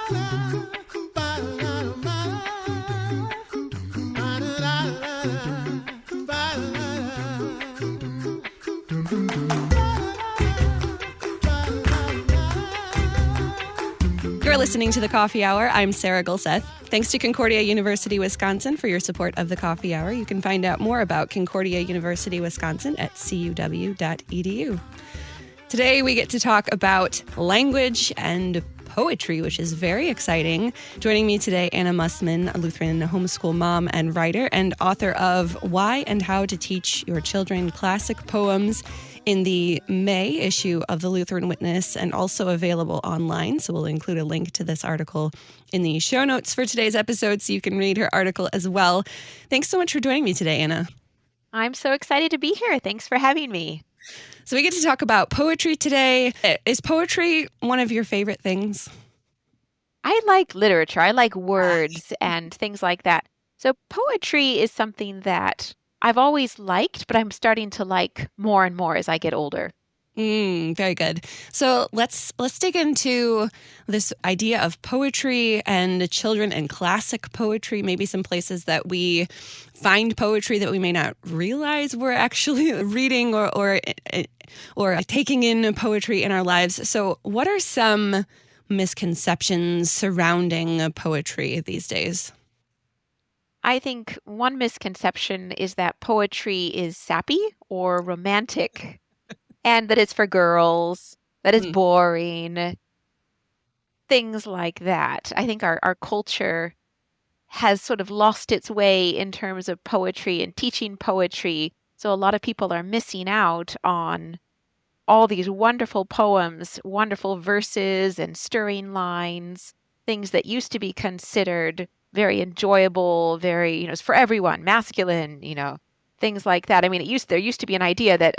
You're listening to The Coffee Hour. I'm Sarah Gulseth. Thanks to Concordia University, Wisconsin for your support of The Coffee Hour. You can find out more about Concordia University, Wisconsin at cuw.edu. Today we get to talk about language and poetry, which is very exciting. Joining me today, Anna Mussmann, a Lutheran homeschool mom and writer, and author of Why and How to Teach Your Children Classic Poems in the May issue of the Lutheran Witness, and also available online. So we'll include a link to this article in the show notes for today's episode so you can read her article as well. Thanks so much for joining me today, Anna. I'm so excited to be here. Thanks for having me. So we get to talk about poetry today. Is poetry one of your favorite things? I like literature. I like words and things like that. So poetry is something that I've always liked, but I'm starting to like more and more as I get older. Very good. So let's dig into this idea of poetry and children and classic poetry, maybe some places that we find poetry that we may not realize we're actually reading or taking in poetry in our lives. So what are some misconceptions surrounding poetry these days? I think one misconception is that poetry is sappy or romantic and that it's for girls, that it's boring, things like that. I think our culture has sort of lost its way in terms of poetry and teaching poetry. So a lot of people are missing out on all these wonderful poems, wonderful verses and stirring lines, things that used to be considered very enjoyable, very, it's for everyone, masculine, things like that. I mean, there used to be an idea that,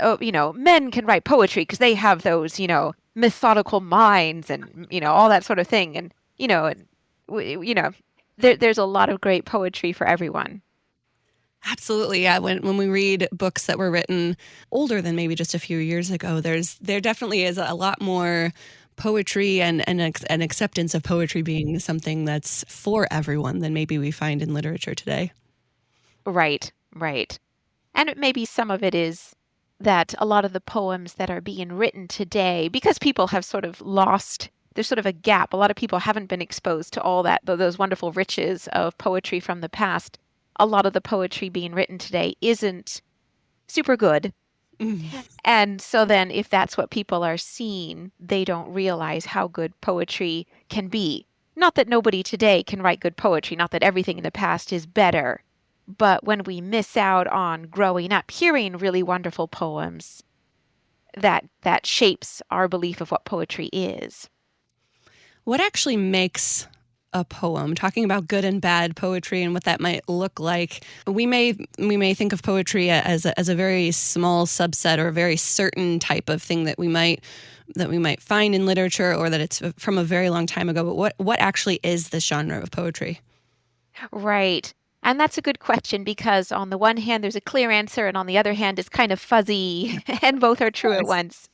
men can write poetry because they have those, methodical minds and, all that sort of thing. And, there's a lot of great poetry for everyone. Absolutely. Yeah. When we read books that were written older than maybe just a few years ago, there definitely is a lot more poetry and an acceptance of poetry being something that's for everyone than maybe we find in literature today. Right. And maybe some of it is that a lot of the poems that are being written today, because people have sort of lost, there's sort of a gap. A lot of people haven't been exposed to all that, those wonderful riches of poetry from the past. A lot of the poetry being written today isn't super good. And so then if that's what people are seeing, they don't realize how good poetry can be. Not that nobody today can write good poetry, not that everything in the past is better. But when we miss out on growing up hearing really wonderful poems, that shapes our belief of what poetry is. What actually makes a poem? Talking about good and bad poetry and what that might look like. We may think of poetry as a very small subset or a very certain type of thing that we might find in literature, or that it's from a very long time ago. But what actually is this genre of poetry? Right. And that's a good question, because on the one hand, there's a clear answer, and on the other hand, it's kind of fuzzy, and both are true at once.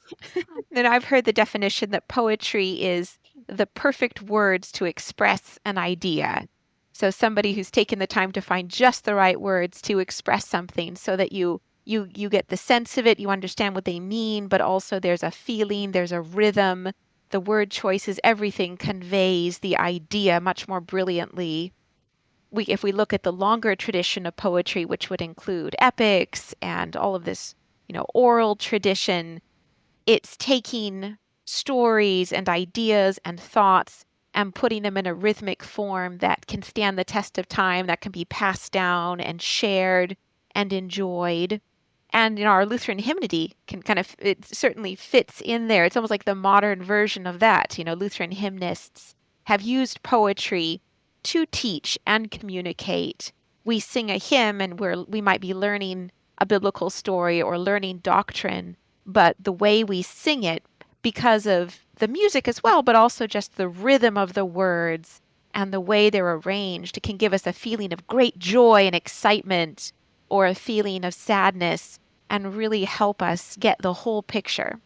And I've heard the definition that poetry is the perfect words to express an idea. So somebody who's taken the time to find just the right words to express something so that you get the sense of it, you understand what they mean, but also there's a feeling, there's a rhythm. The word choices, everything conveys the idea much more brilliantly. If we look at the longer tradition of poetry, which would include epics and all of this, oral tradition, it's taking stories and ideas and thoughts and putting them in a rhythmic form that can stand the test of time, that can be passed down and shared and enjoyed. And our Lutheran hymnody it certainly fits in there. It's almost like the modern version of that. Lutheran hymnists have used poetry to teach and communicate. We sing a hymn and we might be learning a biblical story or learning doctrine, but the way we sing it, because of the music as well, but also just the rhythm of the words and the way they're arranged, it can give us a feeling of great joy and excitement, or a feeling of sadness, and really help us get the whole picture.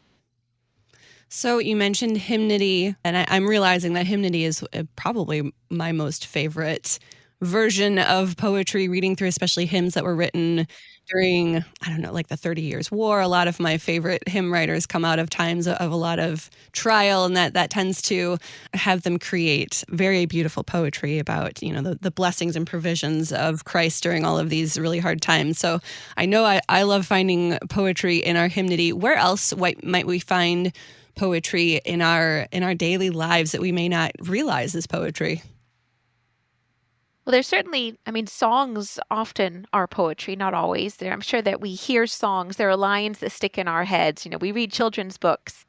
So you mentioned hymnody, and I'm realizing that hymnody is probably my most favorite version of poetry, reading through especially hymns that were written during, I don't know, like the 30 Years War. A lot of my favorite hymn writers come out of times of a lot of trial, and that tends to have them create very beautiful poetry about, the blessings and provisions of Christ during all of these really hard times. So I know I love finding poetry in our hymnody. Where else might we find poetry in our daily lives that we may not realize is poetry? Well, there's certainly, I mean, songs often are poetry, not always. I'm sure that we hear songs. There are lines that stick in our heads. We read children's books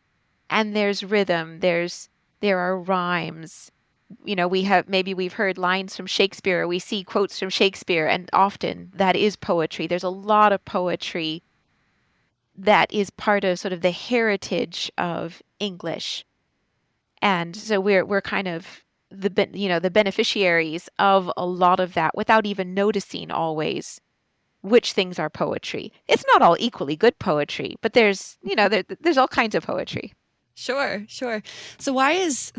and there's rhythm, there are rhymes. We've heard lines from Shakespeare, or we see quotes from Shakespeare, and often that is poetry. There's a lot of poetry that is part of sort of the heritage of English. And so we're kind of the beneficiaries of a lot of that without even noticing always which things are poetry. It's not all equally good poetry, but there's all kinds of poetry. Sure, sure. So why is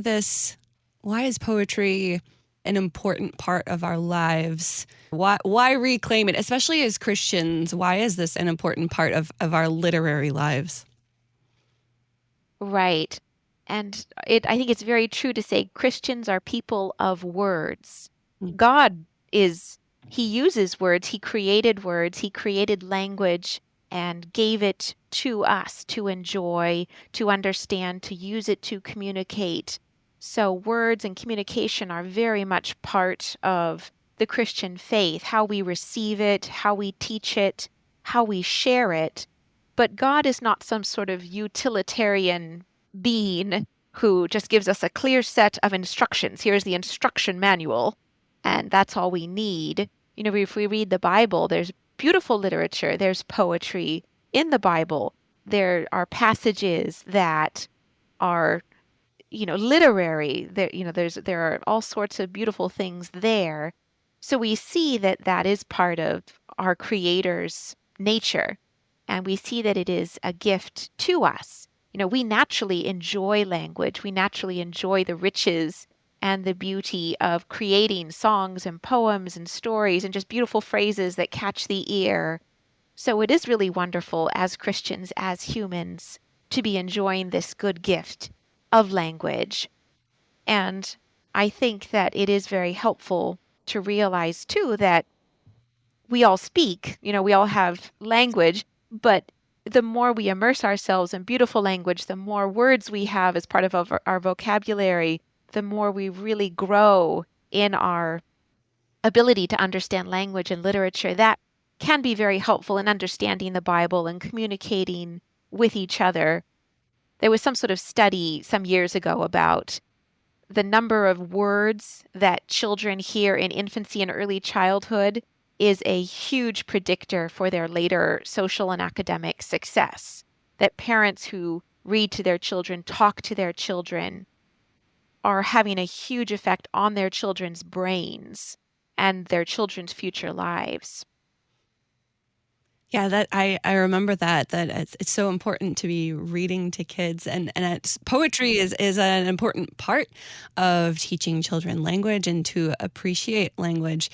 poetry an important part of our lives? Why reclaim it, especially as Christians? Why is this an important part of our literary lives? Right. And I think it's very true to say Christians are people of words. Mm. God is, he uses words, he created language and gave it to us to enjoy, to understand, to use it to communicate. So words and communication are very much part of the Christian faith, how we receive it, how we teach it, how we share it. But God is not some sort of utilitarian being who just gives us a clear set of instructions. Here's the instruction manual, and that's all we need. If we read the Bible, there's beautiful literature, there's poetry in the Bible. There are passages that are, literary. There are all sorts of beautiful things there. So we see that that is part of our Creator's nature, and we see that it is a gift to us. We naturally enjoy language. We naturally enjoy the riches and the beauty of creating songs and poems and stories and just beautiful phrases that catch the ear. So it is really wonderful as Christians, as humans, to be enjoying this good gift of language. And I think that it is very helpful to realize too that we all speak, we all have language, but the more we immerse ourselves in beautiful language, the more words we have as part of our vocabulary, the more we really grow in our ability to understand language and literature. That can be very helpful in understanding the Bible and communicating with each other. There was some sort of study some years ago about the number of words that children hear in infancy and early childhood is a huge predictor for their later social and academic success. That parents who read to their children, talk to their children, are having a huge effect on their children's brains and their children's future lives. Yeah, that I remember that it's so important to be reading to kids, and poetry is an important part of teaching children language and to appreciate language.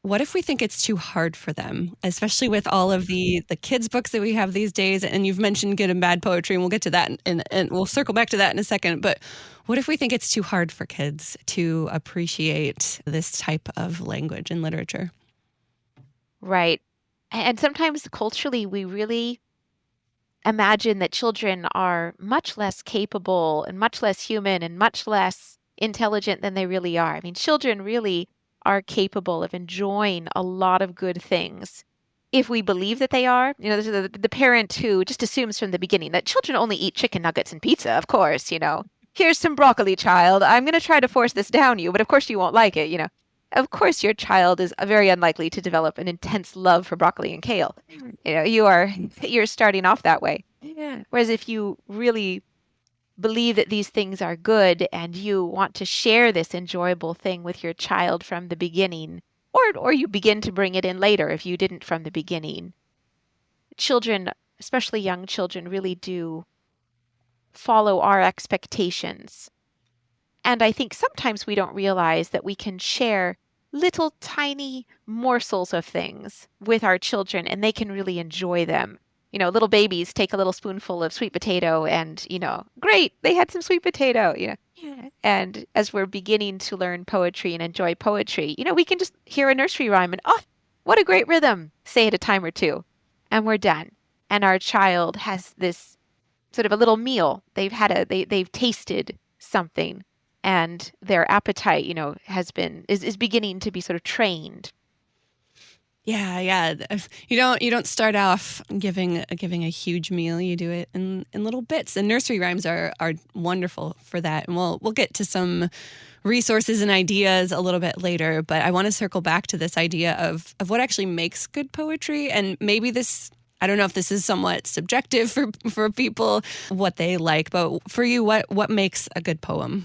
What if we think it's too hard for them, especially with all of the kids books that we have these days? And you've mentioned good and bad poetry, and we'll get to that, and we'll circle back to that in a second. But what if we think it's too hard for kids to appreciate this type of language and literature? Right. And sometimes culturally, we really imagine that children are much less capable and much less human and much less intelligent than they really are. I mean, children really are capable of enjoying a lot of good things. If we believe that they are, there's the parent who just assumes from the beginning that children only eat chicken nuggets and pizza, of course. Here's some broccoli, child. I'm going to try to force this down you, but of course you won't like it. Of course your child is very unlikely to develop an intense love for broccoli and kale. You're starting off that way. Yeah. Whereas if you really believe that these things are good and you want to share this enjoyable thing with your child from the beginning, or you begin to bring it in later if you didn't from the beginning, children, especially young children, really do follow our expectations. And I think sometimes we don't realize that we can share little tiny morsels of things with our children and they can really enjoy them. Little babies take a little spoonful of sweet potato and, great, they had some sweet potato, Yeah. And as we're beginning to learn poetry and enjoy poetry, we can just hear a nursery rhyme and, oh, what a great rhythm. Say it a time or two and we're done. And our child has this sort of a little meal. They've tasted something and their appetite, is beginning to be sort of trained. Yeah. You don't start off giving a huge meal. You do it in little bits. And nursery rhymes are wonderful for that. And we'll get to some resources and ideas a little bit later. But I want to circle back to this idea of what actually makes good poetry. And maybe this, I don't know if this is somewhat subjective for people, what they like. But for you, what makes a good poem?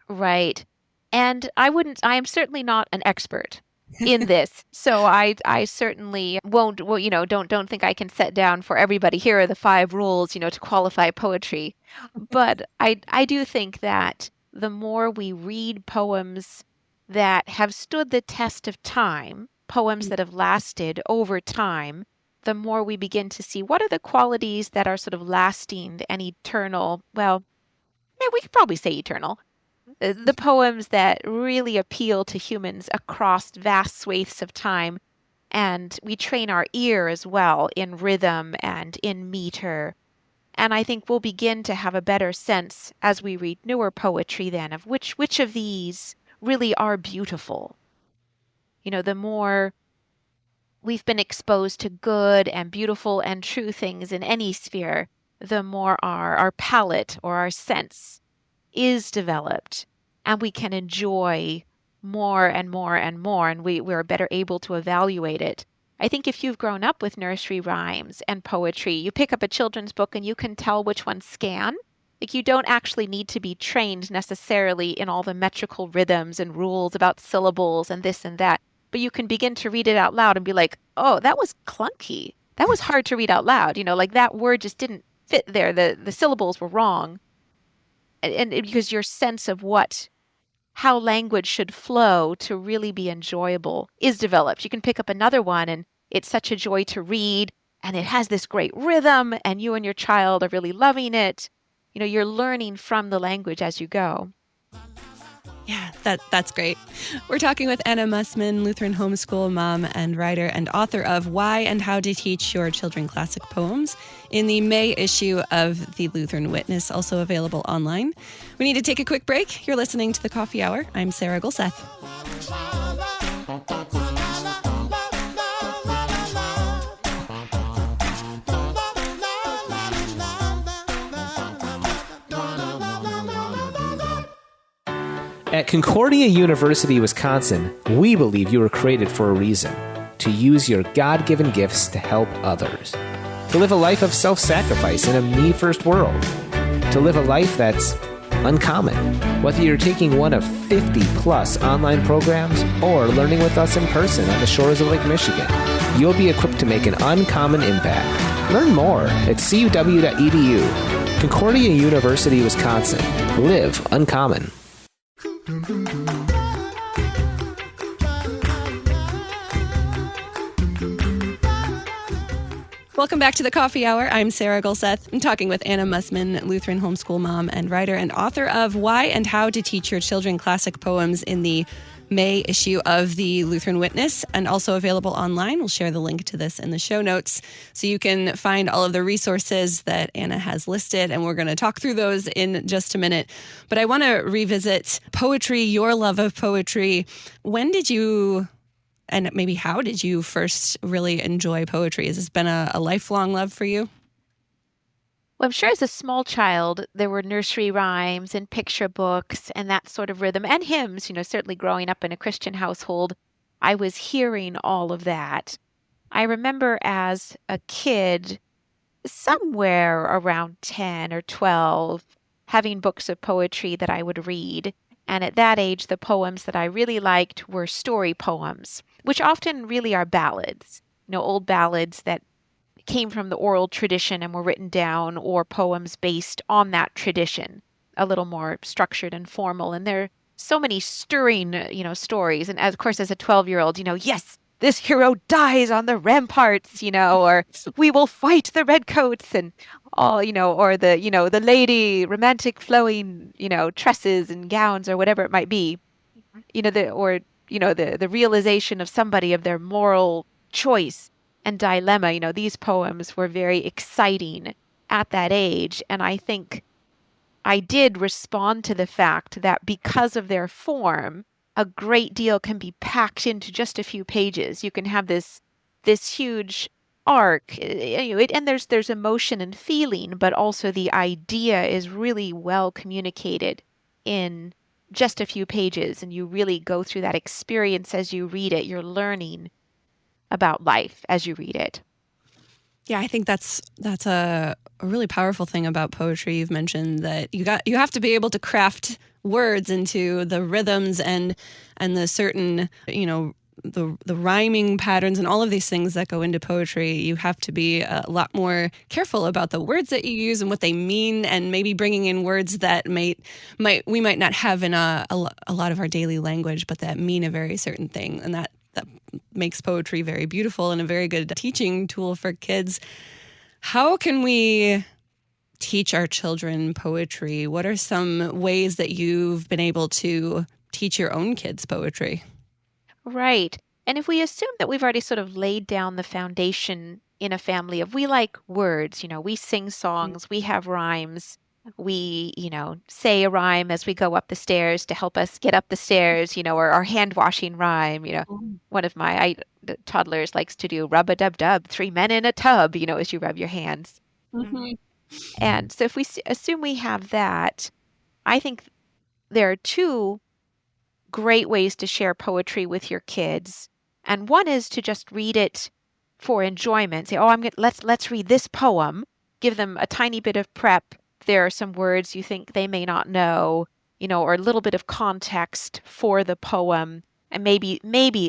Right. And I am certainly not an expert in this. So I certainly won't, don't think I can set down for everybody, here are the 5 rules, to qualify poetry. But I do think that the more we read poems that have stood the test of time, poems that have lasted over time, the more we begin to see what are the qualities that are sort of lasting and eternal. Well, we could probably say eternal. The poems that really appeal to humans across vast swathes of time. And we train our ear as well in rhythm and in meter. And I think we'll begin to have a better sense as we read newer poetry then of which of these really are beautiful. The more we've been exposed to good and beautiful and true things in any sphere, the more our palate or our sense is developed and we can enjoy more and more and more, and we're better able to evaluate it. I think if you've grown up with nursery rhymes and poetry, you pick up a children's book and you can tell which ones scan. Like, you don't actually need to be trained necessarily in all the metrical rhythms and rules about syllables and this and that, but you can begin to read it out loud and be like, oh, that was clunky. That was hard to read out loud. Like that word just didn't fit there. The syllables were wrong. And because your sense of how language should flow to really be enjoyable is developed. You can pick up another one and it's such a joy to read and it has this great rhythm and you and your child are really loving it. You're learning from the language as you go. Yeah, that's great. We're talking with Anna Mussmann, Lutheran homeschool mom and writer and author of Why and How to Teach Your Children Classic Poems in the May issue of the Lutheran Witness, also available online. We need to take a quick break. You're listening to The Coffee Hour. I'm Sarah Gulseth. At Concordia University, Wisconsin, we believe you were created for a reason: to use your God-given gifts to help others, to live a life of self-sacrifice in a me-first world, to live a life that's uncommon. Whether you're taking one of 50-plus online programs or learning with us in person on the shores of Lake Michigan, you'll be equipped to make an uncommon impact. Learn more at cuw.edu. Concordia University, Wisconsin. Live uncommon. Welcome back to the Coffee Hour. I'm Sarah Gulseth. I'm talking with Anna Mussmann, Lutheran homeschool mom and writer and author of Why and How to Teach Your Children Classic Poems in the May issue of the Lutheran Witness, and also available online. We'll share the link to this in the show notes so you can find all of the resources that Anna has listed, and we're going to talk through those in just a minute. But I want to revisit poetry, your love of poetry. When did you, and maybe how did you first really enjoy poetry? Has this been a lifelong love for you? Well, I'm sure as a small child, there were nursery rhymes and picture books and that sort of rhythm and hymns. Certainly growing up in a Christian household, I was hearing all of that. I remember as a kid, somewhere around 10 or 12, having books of poetry that I would read. And at that age, the poems that I really liked were story poems, which often really are ballads, old ballads that came from the oral tradition and were written down, or poems based on that tradition, a little more structured and formal. And there are so many stirring, stories. And of course, as a 12-year-old, yes, this hero dies on the ramparts, or we will fight the redcoats and all, or the lady, romantic flowing, tresses and gowns or whatever it might be, the realization of somebody of their moral choice and dilemma. These poems were very exciting at that age. And I think I did respond to the fact that because of their form, a great deal can be packed into just a few pages. You can have this huge arc, and there's emotion and feeling, but also the idea is really well communicated in just a few pages, and you really go through that experience as you read it. You're learning about life as you read it. Yeah, I think that's a really powerful thing about poetry. You've mentioned that you have to be able to craft words into the rhythms and the certain, the rhyming patterns and all of these things that go into poetry. You have to be a lot more careful about the words that you use and what they mean, and maybe bringing in words that we might not have in a lot of our daily language, but that mean a very certain thing, and that makes poetry very beautiful and a very good teaching tool for kids. How can we teach our children poetry? What are some ways that you've been able to teach your own kids poetry? Right. And if we assume that we've already sort of laid down the foundation in a family of, we like words, we sing songs, we have rhymes, we, say a rhyme as we go up the stairs to help us get up the stairs, or our hand washing rhyme, one of my toddlers likes to do rub-a-dub-dub, 3 men in a tub, as you rub your hands. Mm-hmm. And so if we assume we have that, I think there are two great ways to share poetry with your kids. And one is to just read it for enjoyment. Say, let's read this poem. Give them a tiny bit of prep. There are some words you think they may not know, or a little bit of context for the poem. And maybe,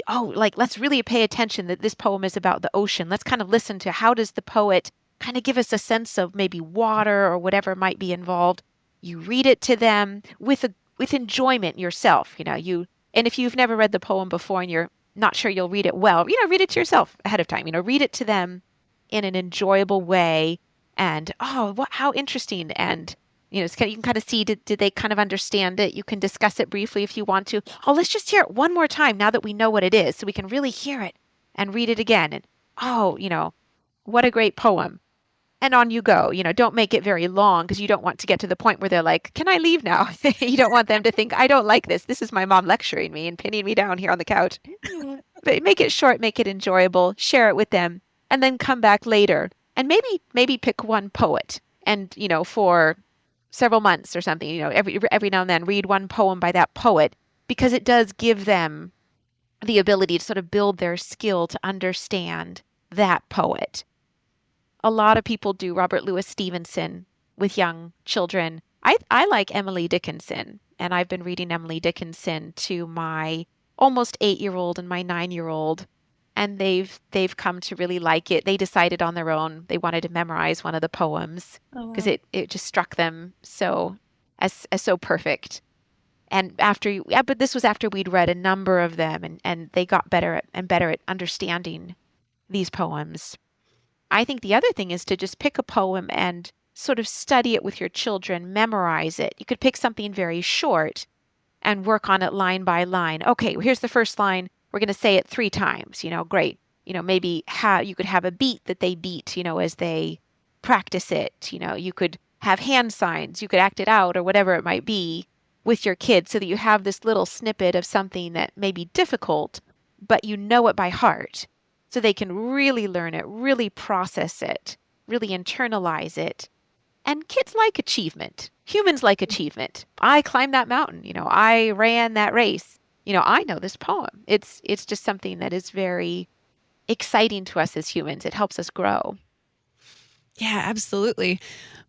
let's really pay attention that this poem is about the ocean. Let's kind of listen to how does the poet kind of give us a sense of maybe water or whatever might be involved. You read it to them with enjoyment yourself, and if you've never read the poem before and you're not sure you'll read it well, read it to yourself ahead of time, read it to them in an enjoyable way. And, how interesting. And, you can kind of see, did they kind of understand it? You can discuss it briefly if you want to. Oh, let's just hear it one more time now that we know what it is, so we can really hear it and read it again. And, what a great poem. And on you go. Don't make it very long, because you don't want to get to the point where they're like, can I leave now? You don't want them to think, I don't like this. This is my mom lecturing me and pinning me down here on the couch. But make it short, make it enjoyable, share it with them, and then come back later. And maybe pick one poet and, for several months or something, every now and then read one poem by that poet, because it does give them the ability to sort of build their skill to understand that poet. A lot of people do Robert Louis Stevenson with young children. I like Emily Dickinson, and I've been reading Emily Dickinson to my almost 8-year-old and my 9-year-old, and they've come to really like it. They decided on their own they wanted to memorize one of the poems because it just struck them so as so perfect. And but this was after we'd read a number of them, and they got better at understanding these poems. I think the other thing is to just pick a poem and sort of study it with your children, memorize it. You could pick something very short and work on it line by line. Okay, well, here's the first line. We're going to say it 3 times. Great. Maybe you could have a beat that they beat, as they practice it. You could have hand signs. You could act it out or whatever it might be with your kids, so that you have this little snippet of something that may be difficult, but you know it by heart. So they can really learn it, really process it, really internalize it. And kids like achievement. Humans like achievement. I climbed that mountain. I ran that race. I know this poem. It's just something that is very exciting to us as humans. It helps us grow. Yeah, absolutely.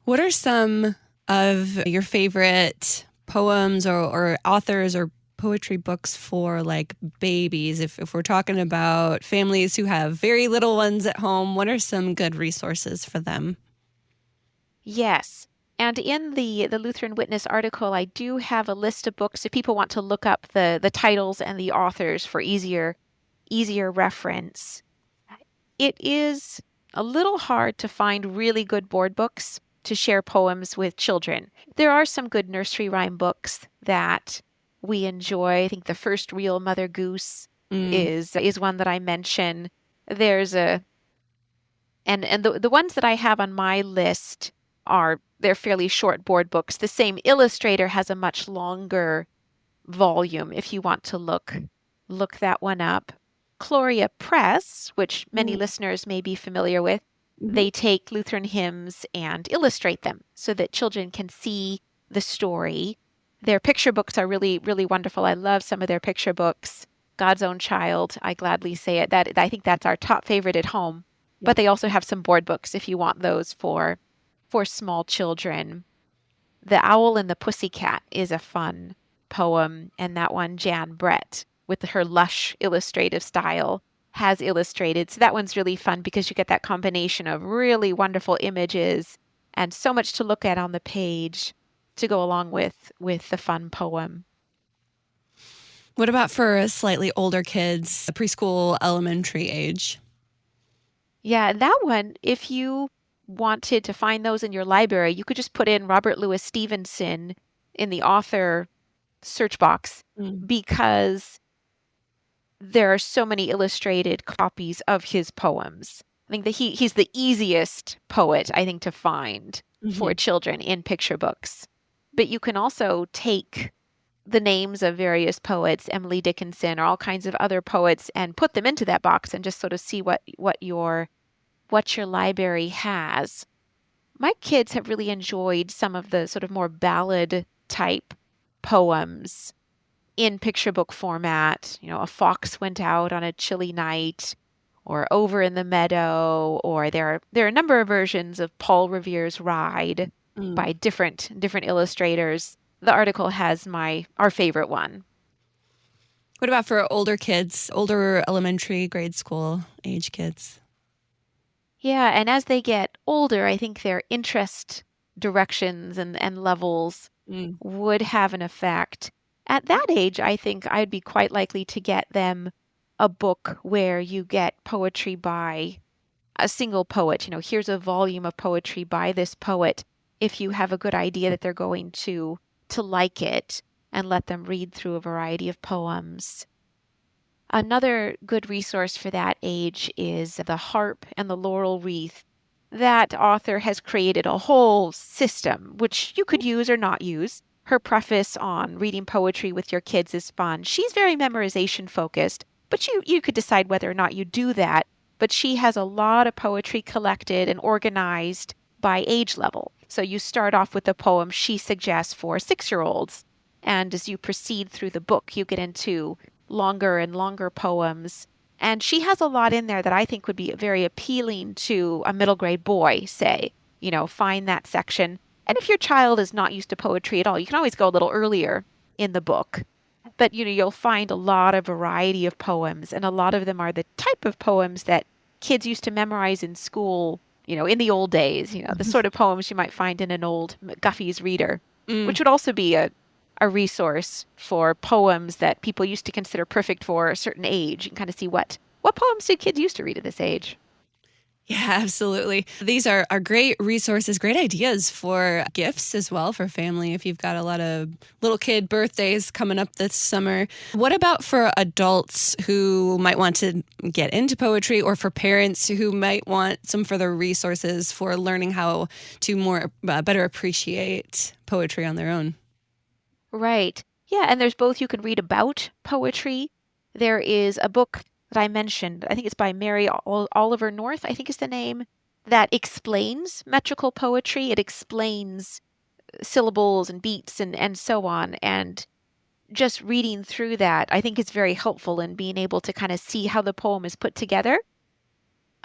What are some of your favorite poems or authors or poetry books for like babies? If we're talking about families who have very little ones at home, what are some good resources for them? Yes. And in the Lutheran Witness article, I do have a list of books if people want to look up the titles and the authors for easier reference. It is a little hard to find really good board books to share poems with children. There are some good nursery rhyme books that we enjoy. I think The First Real Mother Goose is one that I mention. There's and the ones that I have on my list they're fairly short board books. The same illustrator has a much longer volume if you want to look that one up. Gloria Press, which many listeners may be familiar with, they take Lutheran hymns and illustrate them so that children can see the story. Their picture books are really, really wonderful. I love some of their picture books. God's Own Child, I gladly say it. I think that's our top favorite at home. Yep. But they also have some board books if you want those for small children. The Owl and the Pussycat is a fun poem, and that one Jan Brett, with her lush illustrative style, has illustrated. So that one's really fun because you get that combination of really wonderful images and so much to look at on the page to go along with the fun poem. What about for slightly older kids, preschool, elementary age? Yeah, that one, if you wanted to find those in your library, you could just put in Robert Louis Stevenson in the author search box because there are so many illustrated copies of his poems. I think that he's the easiest poet, I think, to find for children in picture books. But you can also take the names of various poets, Emily Dickinson or all kinds of other poets, and put them into that box and just sort of see what your library has. My kids have really enjoyed some of the sort of more ballad type poems in picture book format. You know, A Fox Went Out on a Chilly Night, or Over in the Meadow, or there are a number of versions of Paul Revere's Ride by different illustrators. The article has our favorite one. What about for older kids, older elementary, grade school age kids? Yeah, and as they get older, I think their interest directions and levels would have an effect. At that age, I think I'd be quite likely to get them a book where you get poetry by a single poet. You know, here's a volume of poetry by this poet, if you have a good idea that they're going to like it, and let them read through a variety of poems. Another good resource for that age is The Harp and the Laurel Wreath. That author has created a whole system, which you could use or not use. Her preface on reading poetry with your kids is fun. She's very memorization focused, but you could decide whether or not you do that. But she has a lot of poetry collected and organized by age level. So you start off with a poem she suggests for 6-year-olds. And as you proceed through the book, you get into longer and longer poems. And she has a lot in there that I think would be very appealing to a middle grade boy, say. You know, find that section. And if your child is not used to poetry at all, you can always go a little earlier in the book. But, you know, you'll find a lot of variety of poems, and a lot of them are the type of poems that kids used to memorize in school, you know, in the old days, you know, the sort of poems you might find in an old McGuffey's Reader, which would also be a resource for poems that people used to consider perfect for a certain age. You can kind of see what poems did kids used to read at this age. Yeah, absolutely. These are great resources, great ideas for gifts as well for family if you've got a lot of little kid birthdays coming up this summer. What about for adults who might want to get into poetry, or for parents who might want some further resources for learning how to better appreciate poetry on their own? Right. Yeah, and there's both. You can read about poetry. There is a book that I mentioned, I think it's by Mary Oliver North, I think is the name, that explains metrical poetry. It explains syllables and beats and so on. And just reading through that, I think is very helpful in being able to kind of see how the poem is put together.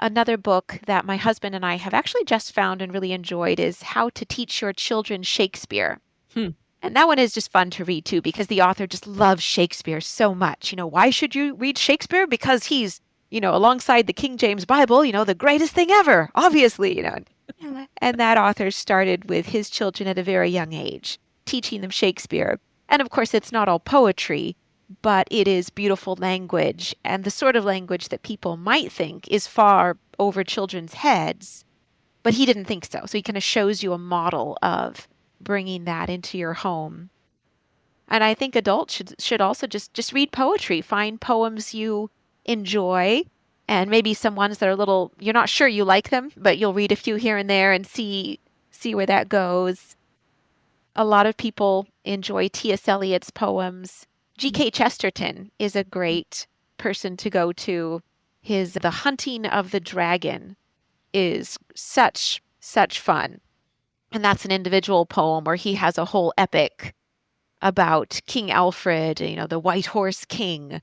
Another book that my husband and I have actually just found and really enjoyed is How to Teach Your Children Shakespeare. And And that one is just fun to read too, because the author just loves Shakespeare so much. Why should you read Shakespeare? Because he's, alongside the King James Bible, the greatest thing ever, obviously. And that author started with his children at a very young age, teaching them Shakespeare. And of course, it's not all poetry, but it is beautiful language, and the sort of language that people might think is far over children's heads. But he didn't think so. So he kind of shows you a model of bringing that into your home. And I think adults should also just read poetry. Find poems you enjoy, and maybe some ones that are you're not sure you like them, but you'll read a few here and there and see where that goes. A lot of people enjoy T.S. Eliot's poems. G.K. Chesterton is a great person to go to. The Hunting of the Dragon is such fun. And that's an individual poem where he has a whole epic about King Alfred, the White Horse King.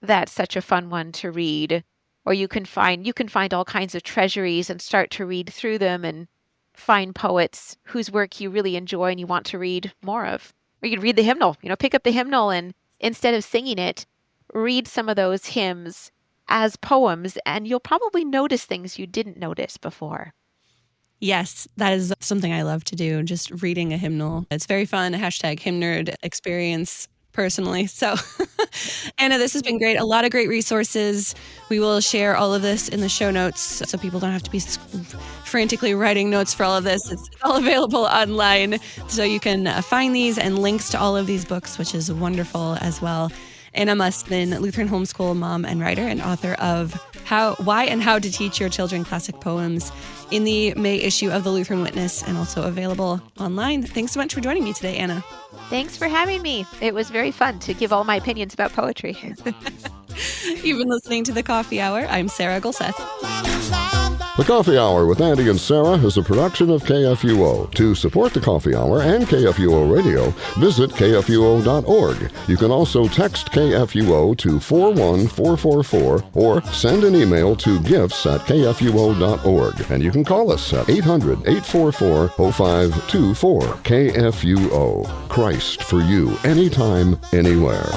That's such a fun one to read. Or you can find all kinds of treasuries and start to read through them and find poets whose work you really enjoy and you want to read more of. Or you can read the hymnal, pick up the hymnal and instead of singing it, read some of those hymns as poems, and you'll probably notice things you didn't notice before. Yes, that is something I love to do, just reading a hymnal. It's very fun, #HymnNerd experience personally. So, Anna, this has been great. A lot of great resources. We will share all of this in the show notes so people don't have to be frantically writing notes for all of this. It's all available online. So you can find these and links to all of these books, which is wonderful as well. Anna Mussmann, Lutheran homeschool mom and writer, and author of Why and How to Teach Your Children Classic Poems in the May issue of the Lutheran Witness, and also available online. Thanks so much for joining me today, Anna. Thanks for having me. It was very fun to give all my opinions about poetry. You've been listening to The Coffee Hour. I'm Sarah Gulseth. The Coffee Hour with Andy and Sarah is a production of KFUO. To support The Coffee Hour and KFUO Radio, visit KFUO.org. You can also text KFUO to 41444 or send an email to gifts@KFUO.org. And you can call us at 800-844-0524. KFUO. Christ for you, anytime, anywhere.